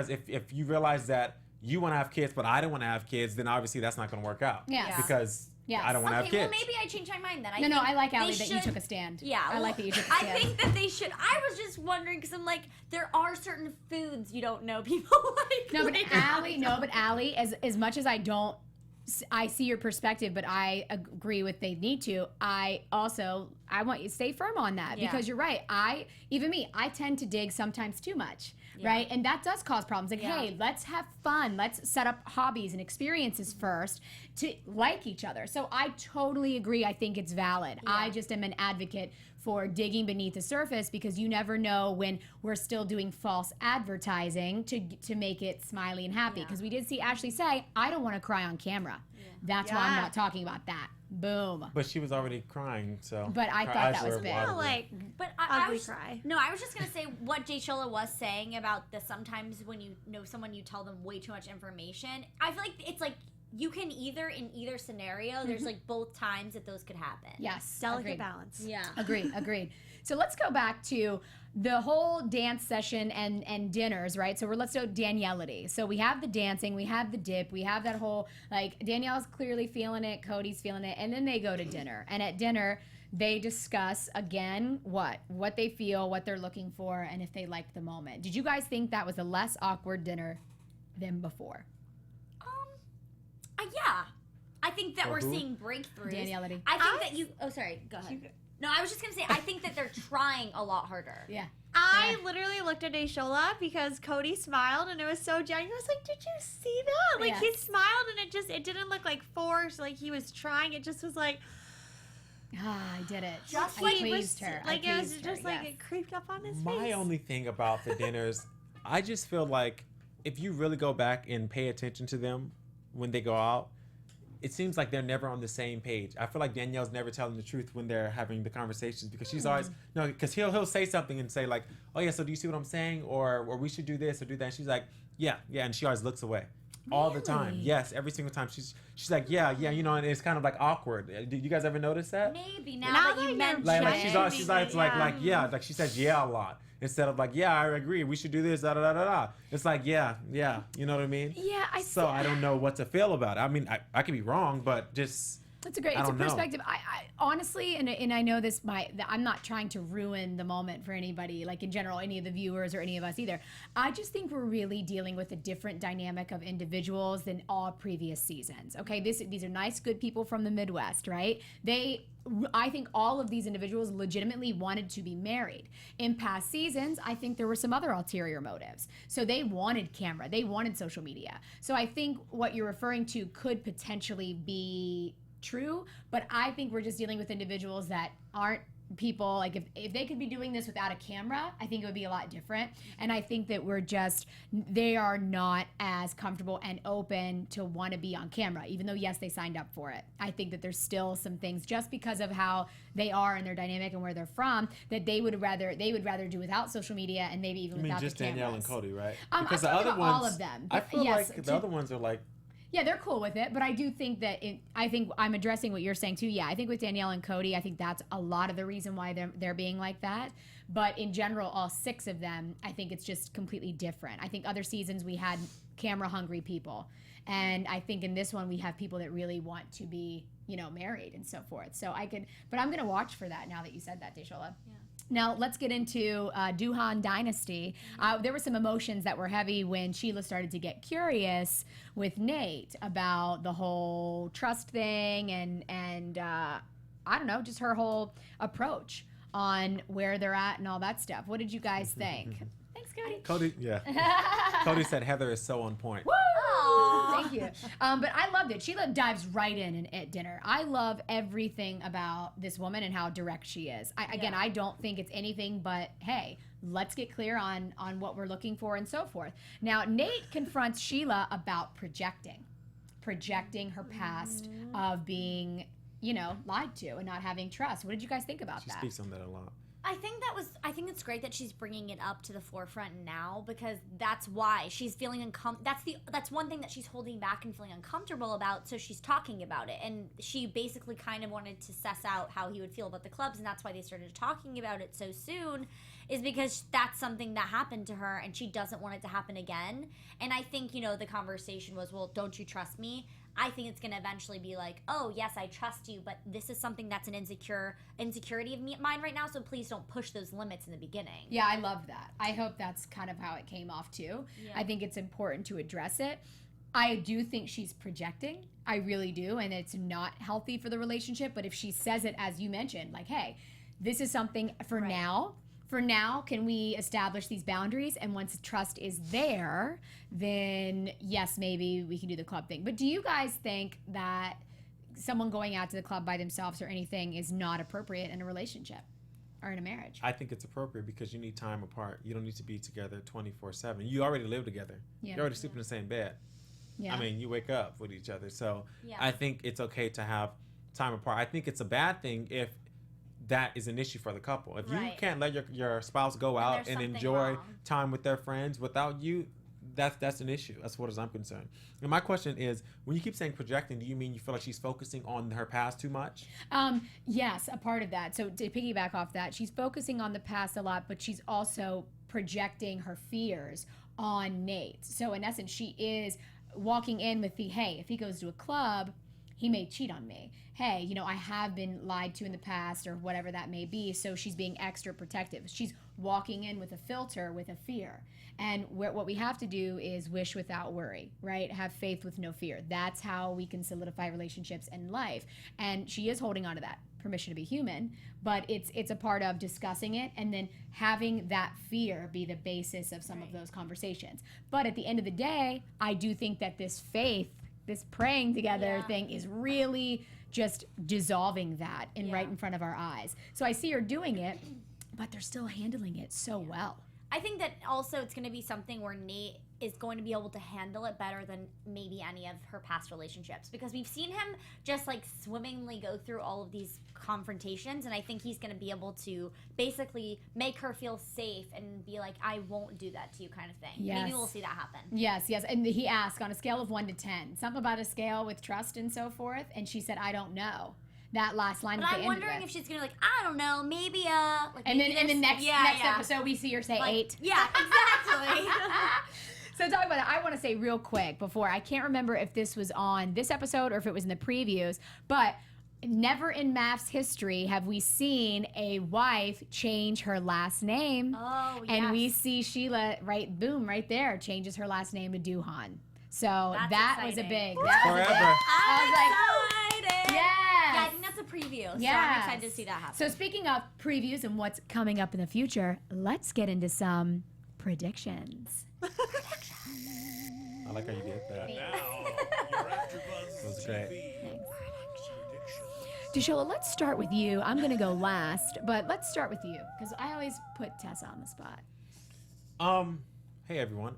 if you realize that you want to have kids, but I don't want to have kids, then obviously that's not going to work out. Yeah. Because I don't want to have kids. Well, maybe I changed my mind then. I like Ally that you took a stand. Yeah. I like that you took a stand. I think that they should. I was just wondering because I'm like, there are certain foods you don't know people like. No, but Ally, as much as I see your perspective, but I agree with they need to. I want you to stay firm on that because you're right. I tend to dig sometimes too much, right? And that does cause problems. Like, hey, let's have fun. Let's set up hobbies and experiences first to like each other. So I totally agree. I think it's valid. I just am an advocate for digging beneath the surface because you never know when we're still doing false advertising to make it smiley and happy. Because we did see Ashley say, I don't want to cry on camera. That's why I'm not talking about that. Boom. But she was already crying, so. But I thought that was big. But I was cry. No, I was just gonna say what Sheila was saying about the sometimes when you know someone, you tell them way too much information. I feel like it's like you can in either scenario, there's like both times that those could happen. Yes. Delicate balance. Yeah. Agreed. So let's go back to the whole dance session and dinners, right? So let's do Danielle-ity. So we have the dancing, we have the dip, we have that whole, like, Danielle's clearly feeling it, Cody's feeling it, and then they go to dinner. And at dinner, they discuss, again, what they feel, what they're looking for, and if they like the moment. Did you guys think that was a less awkward dinner than before? Yeah. I think that we're seeing breakthroughs. Danielle-ity. I think that you... Oh, sorry. Go ahead. No, I was just going to say, I think that they're trying a lot harder. Yeah. I literally looked at Desola because Cody smiled and it was so genuine. I was like, did you see that? Like, he smiled and it didn't look like forced, like he was trying. It just was like... I did it. Just I pleased her. Like, it was just like it creeped up on his face. My only thing about the dinners, I just feel like if you really go back and pay attention to them when they go out, it seems like they're never on the same page. I feel like Danielle's never telling the truth when they're having the conversations because she's always because he'll say something and say like, oh yeah, so do you see what I'm saying, or we should do this or do that. And she's like, yeah, and she always looks away all the time. Yes, every single time she's like, yeah, you know, and it's kind of like awkward. Did you guys ever notice that? Maybe now that you mentioned like it. she's like like she says yeah a lot. Instead of like, yeah, I agree, we should do this, da da da da da. It's like, yeah, you know what I mean? Yeah, I don't know what to feel about it. I mean, I could be wrong, but just... It's a perspective. I honestly, and I know this, I'm not trying to ruin the moment for anybody, like in general, any of the viewers or any of us either. I just think we're really dealing with a different dynamic of individuals than all previous seasons. Okay, these are nice, good people from the Midwest, right? I think all of these individuals legitimately wanted to be married. In past seasons, I think there were some other ulterior motives. So they wanted camera, they wanted social media. So I think what you're referring to could potentially be true, but I think we're just dealing with individuals that aren't people, like if they could be doing this without a camera, I think it would be a lot different. And I think that they are not as comfortable and open to want to be on camera, even though yes, they signed up for it. I think that there's still some things just because of how they are and their dynamic and where they're from that they would rather do without social media and maybe even without the cameras. Just Danielle and Cody, right? Because the other ones, all of them. I feel like the other ones are like, yeah, they're cool with it, but I do think that I think I'm addressing what you're saying too. Yeah, I think with Danielle and Cody, I think that's a lot of the reason why they're being like that. But in general, all 6 of them, I think it's just completely different. I think other seasons we had camera hungry people, and I think in this one we have people that really want to be, married and so forth. So but I'm gonna watch for that now that you said that, Desola. Yeah. Now, let's get into Duhan Dynasty. There were some emotions that were heavy when Sheila started to get curious with Nate about the whole trust thing and I don't know, just her whole approach on where they're at and all that stuff. What did you guys think? Thanks, Cody. Cody said Heather is so on point. Woo! Thank you. But I loved it. Sheila dives right in at dinner. I love everything about this woman and how direct she is. I don't think it's anything but, hey, let's get clear on what we're looking for and so forth. Now, Nate confronts Sheila about projecting. projecting her past of being, you know, lied to and not having trust. What did you guys think about She that? speaks on that a lot. I think it's great that she's bringing it up to the forefront now, because that's why she's feeling that's one thing that she's holding back and feeling uncomfortable about, so she's talking about it. And she basically kind of wanted to suss out how he would feel about the clubs, and that's why they started talking about it so soon, is because that's something that happened to her and she doesn't want it to happen again. And I think, you know, the conversation was, well, don't you trust me? I think it's going to eventually be like, oh, yes, I trust you, but this is something that's an insecurity of mine right now, so please don't push those limits in the beginning. Yeah, I love that. I hope that's kind of how it came off, too. Yeah. I think it's important to address it. I do think she's projecting. I really do, and it's not healthy for the relationship, but if she says it, as you mentioned, like, hey, this is something for now. For now, can we establish these boundaries? And once trust is there, then yes, maybe we can do the club thing. But do you guys think that someone going out to the club by themselves or anything is not appropriate in a relationship or in a marriage? I think it's appropriate because you need time apart. You don't need to be together 24/7. You already live together. Yeah. You already sleep in the same bed. Yeah. I mean, you wake up with each other. So I think it's okay to have time apart. I think it's a bad thing if that is an issue for the couple. If you can't let your spouse go out and enjoy time with their friends without you, that's an issue as far as I'm concerned. And my question is, when you keep saying projecting, do you mean you feel like she's focusing on her past too much? Yes, a part of that. So to piggyback off that, she's focusing on the past a lot, but she's also projecting her fears on Nate. So in essence, she is walking in with the, hey, if he goes to a club, he may cheat on me. Hey, you know, I have been lied to in the past or whatever that may be. So she's being extra protective. She's walking in with a filter, with a fear. And what we have to do is wish without worry, right? Have faith with no fear. That's how we can solidify relationships and life. And she is holding on to that permission to be human, but it's a part of discussing it and then having that fear be the basis of some of those conversations. But at the end of the day, I do think that this faith, this praying together thing is really just dissolving that right in front of our eyes. So I see her doing it, but they're still handling it so well. I think that also it's going to be something where Nate is going to be able to handle it better than maybe any of her past relationships, because we've seen him just like swimmingly go through all of these confrontations, and I think he's going to be able to basically make her feel safe and be like, I won't do that to you kind of thing. Yes. Maybe we'll see that happen. Yes. And he asked on a scale of 1 to 10, something about a scale with trust and so forth, and she said, I don't know. That last line. But I'm wondering if she's gonna like, I don't know, maybe like, and then in the next episode we see her say like, 8. Yeah, exactly. So talk about that. I want to say real quick before, I can't remember if this was on this episode or if it was in the previews, but never in MAF's history have we seen a wife change her last name. Oh, yes. And we see Sheila, right there, changes her last name to Duhan. So that's that exciting. was a big. Forever. I was like, excited. yes. Yeah, I think that's a preview. So Yes. I'm excited to see that happen. So speaking of previews and what's coming up in the future, let's get into some predictions. I like how you did that. Now, your AfterBuzz That was great. TV Desola, let's start with you. I'm going to go last, but let's start with you because I always put Tessa on the spot. Hey everyone.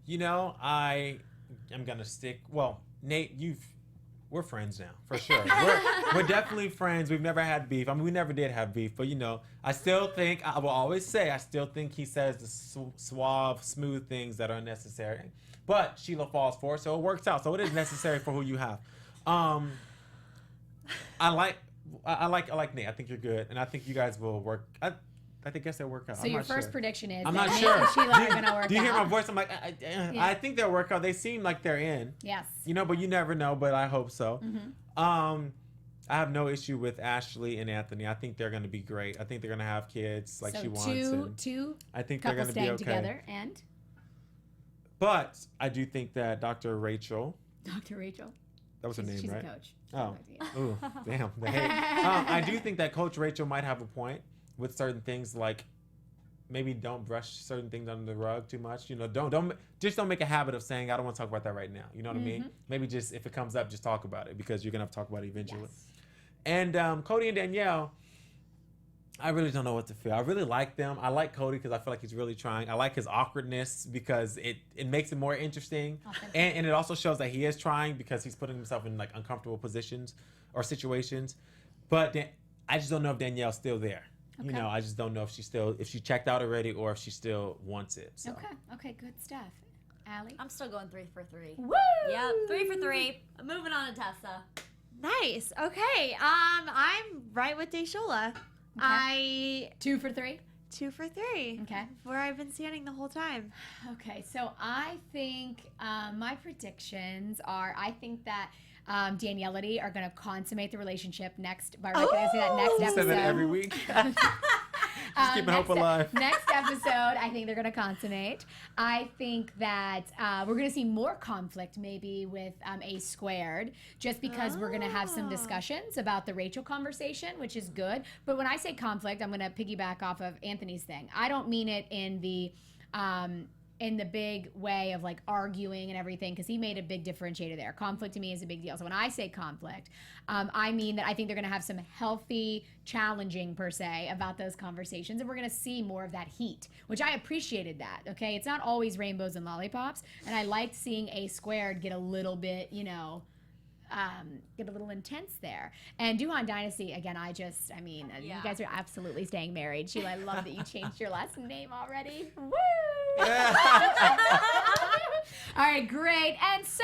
You know, I am gonna stick. Well, Nate, we're friends now for sure. We're definitely friends. We've never had beef. I mean, we never did have beef, but you know, I still think I will always say I still think he says the suave, smooth things that are unnecessary. But Sheila falls for it, so it works out. So it is necessary for who you have. I like Nate. I think you're good, and I think you guys will work. I guess they'll work out. So I'm your not first sure. prediction is I'm that not Nate sure. and Sheila are going to work out. Do you hear my voice? I'm like, I think they'll work out. They seem like they're in. Yes. You know, but you never know. But I hope so. Mm-hmm. I have no issue with Ashley and Anthony. I think they're going to be great. I think they're going to have kids like she wants. Two I think they're couples going to be staying okay. together, and But I do think that Dr. Rachel. Dr. Rachel. That was her name, She's right? a coach. Oh. Ooh, damn. The hate. I do think that Coach Rachel might have a point with certain things, like maybe don't brush certain things under the rug too much. You know, don't make a habit of saying I don't want to talk about that right now. You know what I mean? Maybe just if it comes up, just talk about it because you're gonna have to talk about it eventually. Yes. And Cody and Danielle, I really don't know what to feel. I really like them. I like Cody because I feel like he's really trying. I like his awkwardness because it makes it more interesting. And it also shows that he is trying because he's putting himself in like uncomfortable positions or situations. But I just don't know if Danielle's still there. Okay. You know, I just don't know if she checked out already or if she still wants it. So. Okay, good stuff. Ally? I'm still going 3 for 3. Woo! Yep, 3 for 3. I'm moving on to Tessa. Nice. Okay. I'm right with Desola. I 2 for 3? 2 for 3. Okay. Where I've been standing the whole time. Okay, so I think my predictions are I think that Danielle are going to consummate the relationship next by recognizing that next You episode. say that every week. Just keeping hope alive. Next episode, I think they're going to consummate. I think that we're going to see more conflict maybe with A squared, just because we're going to have some discussions about the Rachel conversation, which is good. But when I say conflict, I'm going to piggyback off of Anthony's thing. I don't mean it in the big way of like arguing and everything, because he made a big differentiator there. Conflict to me is a big deal. So when I say conflict, I mean that I think they're going to have some healthy challenging per se about those conversations, and we're going to see more of that heat, which I appreciated that. Okay, it's not always rainbows and lollipops, and I liked seeing A squared get a little bit, get a little intense there. And Duhan Dynasty, again, you guys are absolutely staying married. Sheila, I love that you changed your last name already. Woo! All right, great. And so,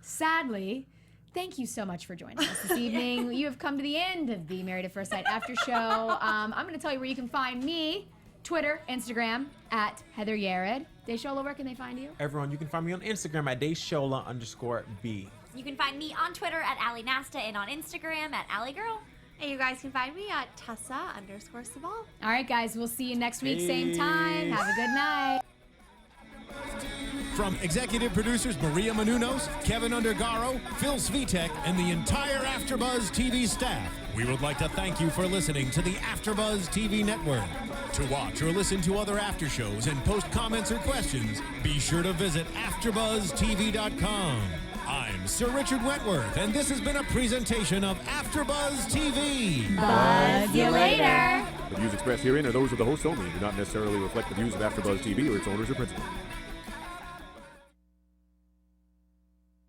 sadly, thank you so much for joining us this evening. You have come to the end of the Married at First Sight after show. I'm going to tell you where you can find me. Twitter, Instagram, at Heather Yerrid. Desola, where can they find you? Everyone, you can find me on Instagram at Desola_B. You can find me on Twitter at Ally Nasta and on Instagram at Ally Girl. And you guys can find me at Tessa_Cevaal. All right, guys, we'll see you next week, same time. Have a good night. From executive producers Maria Menounos, Kevin Undergaro, Phil Svitek, and the entire AfterBuzz TV staff, we would like to thank you for listening to the AfterBuzz TV network. To watch or listen to other after shows and post comments or questions, be sure to visit AfterBuzzTV.com. I'm Sir Richard Wentworth, and this has been a presentation of AfterBuzz TV. Buzz you later. The views expressed herein are those of the hosts only and do not necessarily reflect the views of AfterBuzz TV or its owners or principals.